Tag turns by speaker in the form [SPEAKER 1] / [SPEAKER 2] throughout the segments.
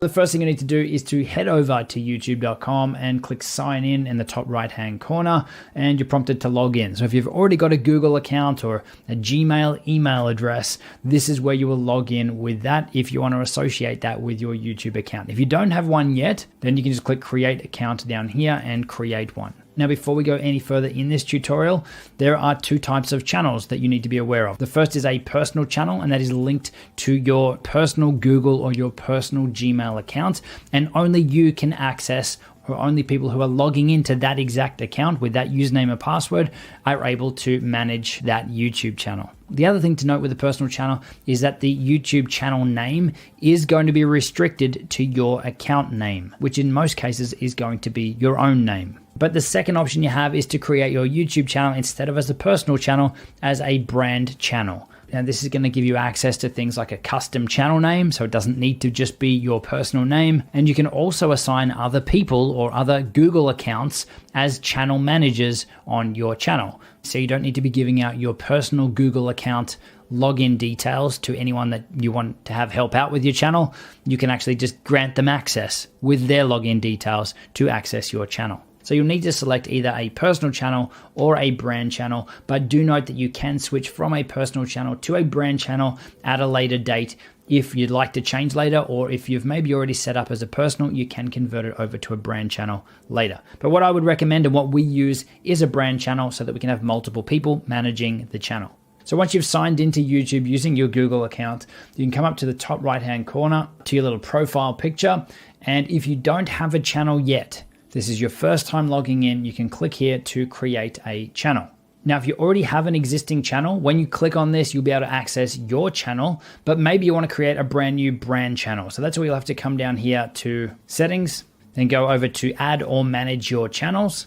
[SPEAKER 1] The first thing you need to do is to head over to youtube.com and click sign in the top right hand corner, and you're prompted to log in. So if you've already got a Google account or a Gmail email address, this is where you will log in with that if you want to associate that with your YouTube account. If you don't have one yet, then you can just click create account down here and create one. Now, before we go any further in this tutorial, there are two types of channels that you need to be aware of. The first is a personal channel, and that is linked to your personal Google or your personal Gmail account, and only you can access, or only people who are logging into that exact account with that username and password are able to manage that YouTube channel. The other thing to note with the personal channel is that the YouTube channel name is going to be restricted to your account name, which in most cases is going to be your own name. But the second option you have is to create your YouTube channel instead of as a personal channel, as a brand channel. Now, this is going to give you access to things like a custom channel name, so it doesn't need to just be your personal name. And you can also assign other people or other Google accounts as channel managers on your channel. So you don't need to be giving out your personal Google account login details to anyone that you want to have help out with your channel. You can actually just grant them access with their login details to access your channel. So you'll need to select either a personal channel or a brand channel, but do note that you can switch from a personal channel to a brand channel at a later date if you'd like to change later, or if you've maybe already set up as a personal, you can convert it over to a brand channel later. But what I would recommend and what we use is a brand channel so that we can have multiple people managing the channel. So once you've signed into YouTube using your Google account, you can come up to the top right-hand corner to your little profile picture. And if you don't have a channel yet, this is your first time logging in, you can click here to create a channel. Now, if you already have an existing channel, when you click on this, you'll be able to access your channel, but maybe you want to create a brand new brand channel. So that's where you'll have to come down here to settings, then go over to add or manage your channels.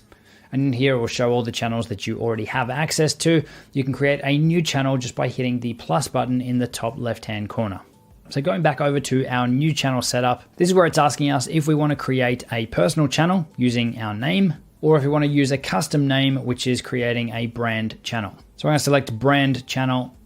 [SPEAKER 1] And in here it will show all the channels that you already have access to. You can create a new channel just by hitting the plus button in the top left-hand corner. So going back over to our new channel setup, this is where it's asking us if we want to create a personal channel using our name, or if we want to use a custom name, which is creating a brand channel. So I'm going to select brand channel.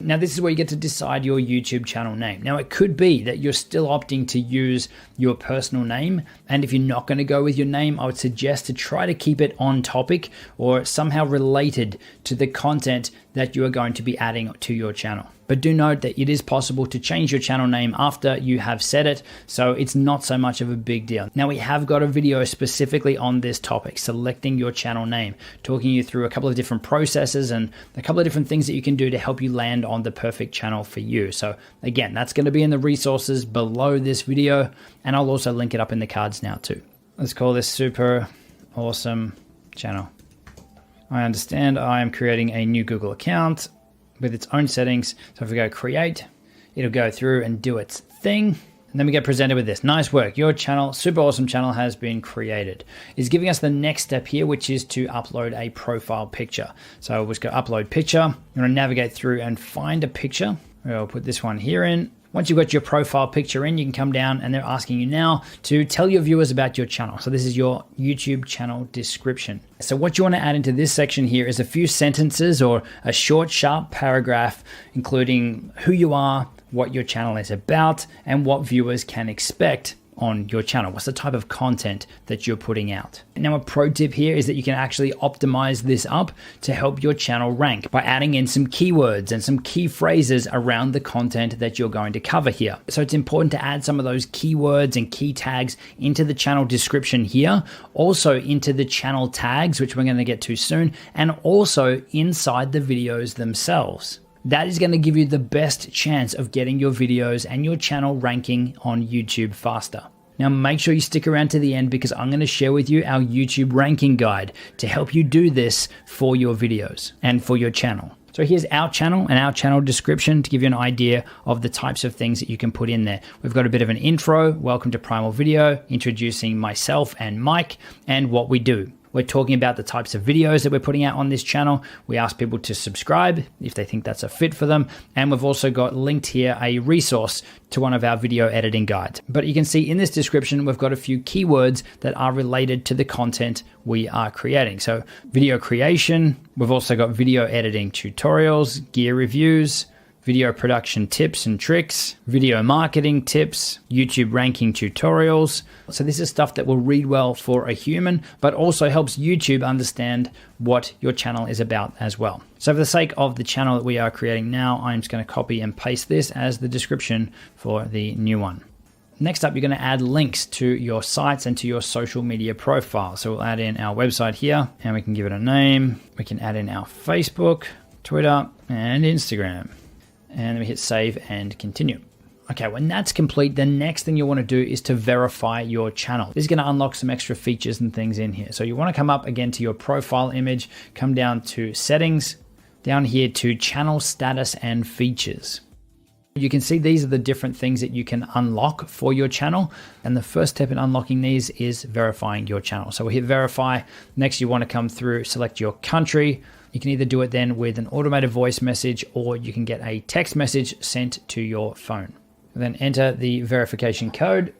[SPEAKER 1] Now this is where you get to decide your YouTube channel name. Now it could be that you're still opting to use your personal name, and if you're not going to go with your name, I would suggest to try to keep it on topic or somehow related to the content that you are going to be adding to your channel. But do note that it is possible to change your channel name after you have set it, so it's not so much of a big deal. Now we have got a video specifically on this topic, selecting your channel name, talking you through a couple of different processes and a couple of different things that you can do to help you land on the perfect channel for you. So again, that's going to be in the resources below this video, and I'll also link it up in the cards now too. Let's call this super awesome channel. I understand I am creating a new Google account with its own settings. So if we go create, it'll go through and do its thing. And then we get presented with this. Nice work. Your channel, super awesome channel, has been created. It's giving us the next step here, which is to upload a profile picture. So we'll just go upload picture. You're going to navigate through and find a picture. We'll put this one here in. Once you've got your profile picture in, you can come down and they're asking you now to tell your viewers about your channel. So this is your YouTube channel description. So what you want to add into this section here is a few sentences or a short, sharp paragraph, including who you are, what your channel is about, and what viewers can expect on your channel. What's the type of content that you're putting out? Now, a pro tip here is that you can actually optimize this up to help your channel rank by adding in some keywords and some key phrases around the content that you're going to cover here. So it's important to add some of those keywords and key tags into the channel description here, also into the channel tags, which we're going to get to soon, and also inside the videos themselves. That is going to give you the best chance of getting your videos and your channel ranking on YouTube faster. Now make sure you stick around to the end, because I'm going to share with you our YouTube ranking guide to help you do this for your videos and for your channel. So here's our channel and our channel description to give you an idea of the types of things that you can put in there. We've got a bit of an intro, welcome to Primal Video, introducing myself and Mike and what we do. We're talking about the types of videos that we're putting out on this channel. We ask people to subscribe if they think that's a fit for them. And we've also got linked here a resource to one of our video editing guides. But you can see in this description, we've got a few keywords that are related to the content we are creating. So video creation, we've also got video editing tutorials, gear reviews, video production tips and tricks, video marketing tips, YouTube ranking tutorials. So this is stuff that will read well for a human, but also helps YouTube understand what your channel is about as well. So for the sake of the channel that we are creating now, I'm just going to copy and paste this as the description for the new one. Next up, you're going to add links to your sites and to your social media profile. So we'll add in our website here and we can give it a name. We can add in our Facebook, Twitter, and Instagram. And then we hit save and continue. Okay, when that's complete, the next thing you want to do is to verify your channel. This is going to unlock some extra features and things in here. So you want to come up again to your profile image, come down to settings, down here to channel status and features. You can see these are the different things that you can unlock for your channel. And the first step in unlocking these is verifying your channel. So we hit verify. Next, you want to come through, select your country. You can either do it then with an automated voice message or you can get a text message sent to your phone. And then enter the verification code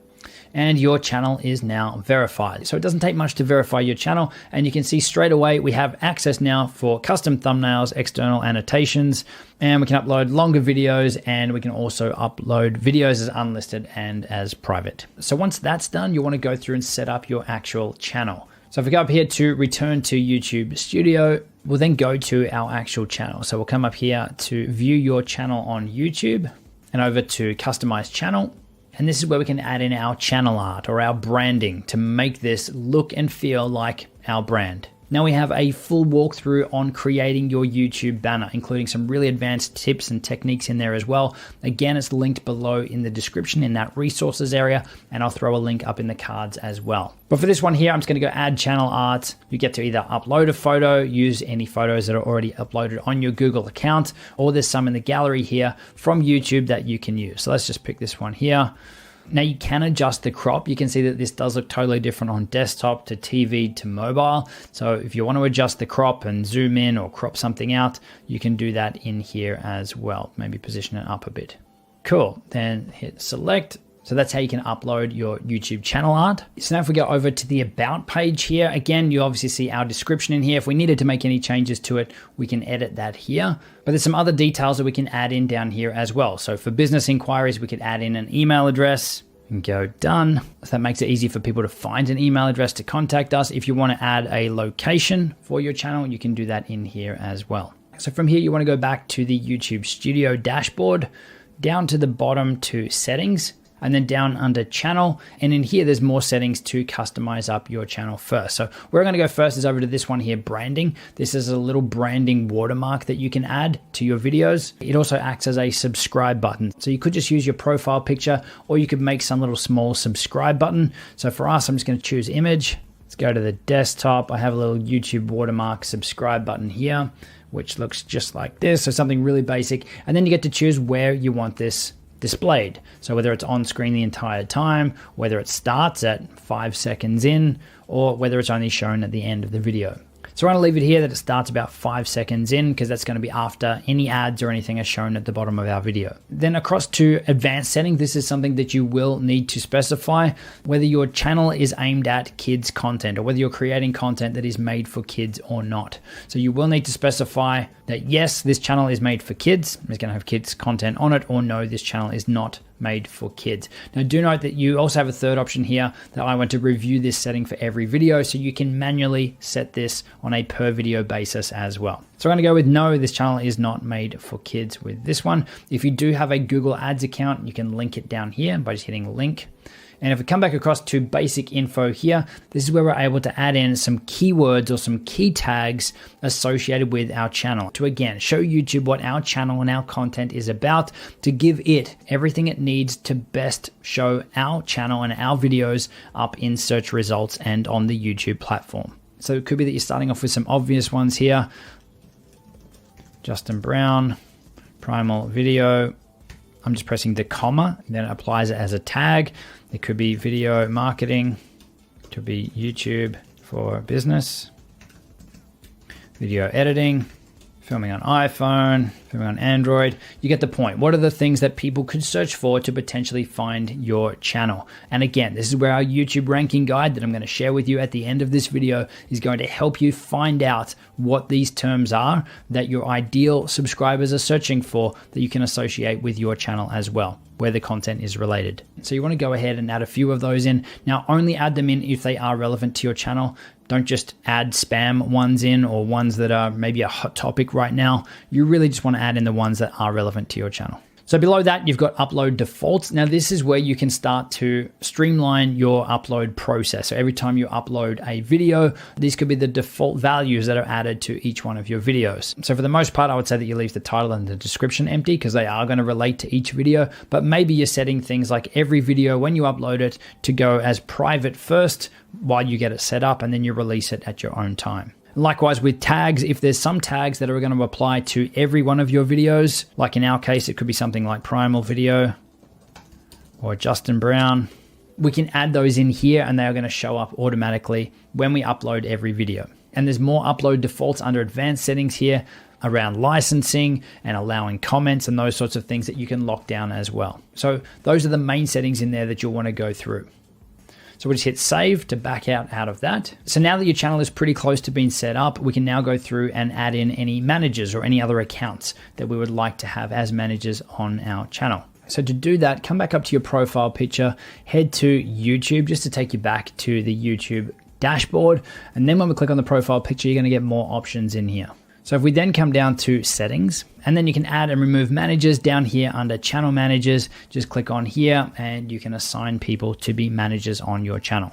[SPEAKER 1] and your channel is now verified. So it doesn't take much to verify your channel, and you can see straight away we have access now for custom thumbnails, external annotations, and we can upload longer videos, and we can also upload videos as unlisted and as private. So once that's done, you want to go through and set up your actual channel. So if we go up here to return to YouTube Studio, we'll then go to our actual channel. So we'll come up here to view your channel on YouTube and over to customize channel. And this is where we can add in our channel art or our branding to make this look and feel like our brand. Now we have a full walkthrough on creating your YouTube banner, including some really advanced tips and techniques in there as well. Again, it's linked below in the description in that resources area, and I'll throw a link up in the cards as well. But for this one here, I'm just going to go add channel art. You get to either upload a photo, use any photos that are already uploaded on your Google account, or there's some in the gallery here from YouTube that you can use. So let's just pick this one here. Now you can adjust the crop. You can see that this does look totally different on desktop to TV to mobile. So if you want to adjust the crop and zoom in or crop something out, you can do that in here as well. Maybe position it up a bit. Cool, then hit select. So that's how you can upload your YouTube channel art. So now if we go over to the about page here, again, you obviously see our description in here. If we needed to make any changes to it, we can edit that here. But there's some other details that we can add in down here as well. So for business inquiries, we could add in an email address and go done. So that makes it easy for people to find an email address to contact us. If you want to add a location for your channel, you can do that in here as well. So from here, you want to go back to the YouTube Studio dashboard, down to the bottom to settings, and then down under channel. And in here, there's more settings to customize up your channel first. So where I'm going to go first is over to this one here, branding. This is a little branding watermark that you can add to your videos. It also acts as a subscribe button. So you could just use your profile picture, or you could make some little small subscribe button. So for us, I'm just going to choose image. Let's go to the desktop. I have a little YouTube watermark subscribe button here, which looks just like this. So something really basic. And then you get to choose where you want this displayed. So whether it's on screen the entire time, whether it starts at 5 seconds in, or whether it's only shown at the end of the video. So I'm going to leave it here that it starts about 5 seconds in, because that's going to be after any ads or anything are shown at the bottom of our video. Then across to advanced settings, this is something that you will need to specify whether your channel is aimed at kids content or whether you're creating content that is made for kids or not. So you will need to specify that yes, this channel is made for kids, it's going to have kids content on it, or no, this channel is not made for kids. Now do note that you also have a third option here that I want to review this setting for every video, so you can manually set this on a per video basis as well. So I'm going to go with no, this channel is not made for kids with this one. If you do have a Google Ads account, you can link it down here by just hitting link. And if we come back across to basic info here, this is where we're able to add in some keywords or some key tags associated with our channel to, again, show YouTube what our channel and our content is about, to give it everything it needs to best show our channel and our videos up in search results and on the YouTube platform. So it could be that you're starting off with some obvious ones here. Justin Brown, primal video. I'm just pressing the comma, then it applies it as a tag. It could be video marketing, it could be YouTube for business, video editing, filming on iPhone, So we're on Android. You get the point. What are the things that people could search for to potentially find your channel? And again, this is where our YouTube ranking guide that I'm going to share with you at the end of this video is going to help you find out what these terms are that your ideal subscribers are searching for that you can associate with your channel as well, where the content is related. So you want to go ahead and add a few of those in. Now, only add them in if they are relevant to your channel. Don't just add spam ones in or ones that are maybe a hot topic right now. You really just want to add in the ones that are relevant to your channel. So below that, you've got upload defaults. Now this is where you can start to streamline your upload process. So every time you upload a video, these could be the default values that are added to each one of your videos. So for the most part, I would say that you leave the title and the description empty because they are going to relate to each video, but maybe you're setting things like every video when you upload it to go as private first while you get it set up, and then you release it at your own time. Likewise with tags, if there's some tags that are going to apply to every one of your videos, like in our case, it could be something like Primal Video or Justin Brown, we can add those in here and they are going to show up automatically when we upload every video. And there's more upload defaults under advanced settings here around licensing and allowing comments and those sorts of things that you can lock down as well. So those are the main settings in there that you'll want to go through. So we'll just hit save to back out of that. So now that your channel is pretty close to being set up, we can now go through and add in any managers or any other accounts that we would like to have as managers on our channel. So to do that, come back up to your profile picture, head to YouTube just to take you back to the YouTube dashboard. And then when we click on the profile picture, you're going to get more options in here. So if we then come down to settings, and then you can add and remove managers down here under channel managers, just click on here and you can assign people to be managers on your channel.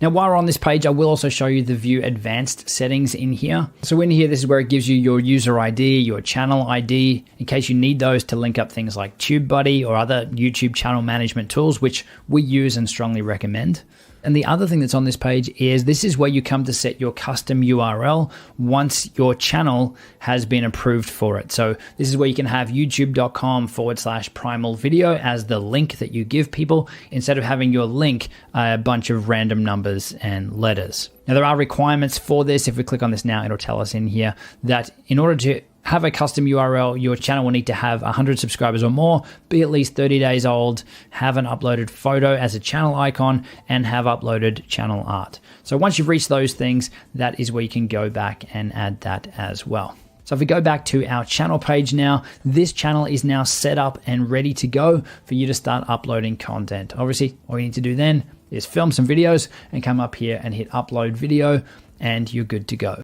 [SPEAKER 1] Now, while we're on this page, I will also show you the view advanced settings in here. So in here, this is where it gives you your user ID, your channel ID, in case you need those to link up things like TubeBuddy or other YouTube channel management tools, which we use and strongly recommend. And the other thing that's on this page is this is where you come to set your custom URL once your channel has been approved for it. So this is where you can have youtube.com/primal video as the link that you give people instead of having your link a bunch of random numbers and letters. Now there are requirements for this. If we click on this now, it'll tell us in here that in order to have a custom URL, your channel will need to have 100 subscribers or more, be at least 30 days old, have an uploaded photo as a channel icon, and have uploaded channel art. So once you've reached those things, that is where you can go back and add that as well. So if we go back to our channel page now, this channel is now set up and ready to go for you to start uploading content. Obviously, all you need to do then is film some videos and come up here and hit upload video, and you're good to go.